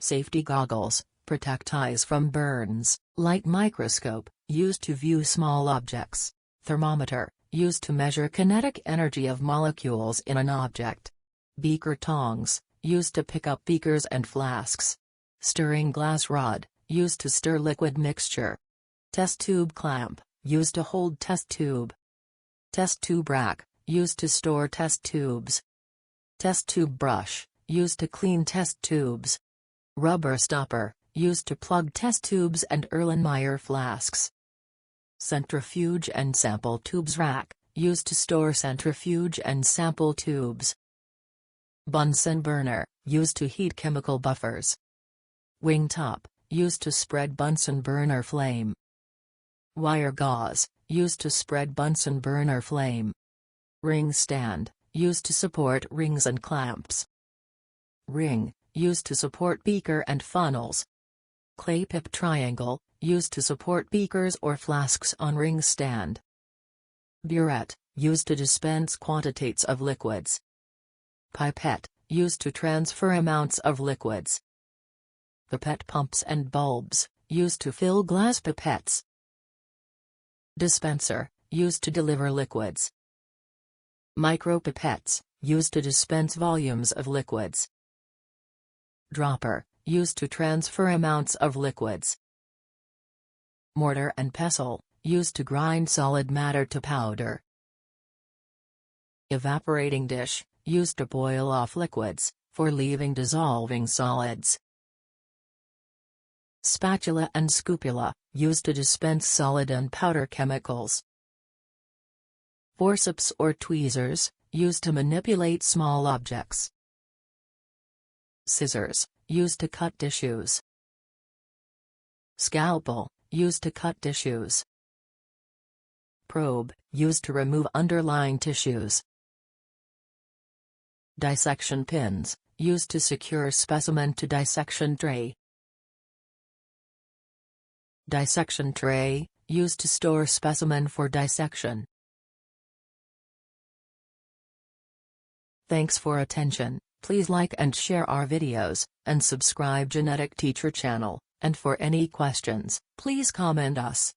Safety goggles, protect eyes from burns. Light microscope, used to view small objects. Thermometer, used to measure kinetic energy of molecules in an object. Beaker tongs, used to pick up beakers and flasks. Stirring glass rod, used to stir liquid mixture. Test tube clamp, used to hold test tube. Test tube rack, used to store test tubes. Test tube brush, used to clean test tubes. Rubber stopper, used to plug test tubes and Erlenmeyer flasks. Centrifuge and Sample Tubes rack, used to store centrifuge and sample tubes. Bunsen burner, used to heat chemical buffers. Wing top, used to spread Bunsen burner flame. Wire gauze, used to spread Bunsen burner flame. Ring stand, used to support rings and clamps. Ring, used to support beaker and funnels. Clay pip triangle, used to support beakers or flasks on ring stand. Burette, used to dispense quantities of liquids. Pipette, used to transfer amounts of liquids. Pipette Pumps and Bulbs, used to fill glass pipettes. Dispenser, used to deliver liquids. Micropipettes, used to dispense volumes of liquids. Dropper, used to transfer amounts of liquids. Mortar and Pestle, used to grind solid matter to powder. Evaporating Dish, used to boil off liquids, for leaving dissolving solids. Spatula and Scoopula, used to dispense solid and powder chemicals. Forceps or tweezers, used to manipulate small objects. Scissors, used to cut tissues. Scalpel, used to cut tissues. Probe, used to remove underlying tissues. Dissection pins, used to secure specimen to dissection tray. Dissection tray, used to store specimen for dissection. Thanks for attention. Please like and share our videos, and subscribe Genetic Teacher channel, and for any questions, please comment us.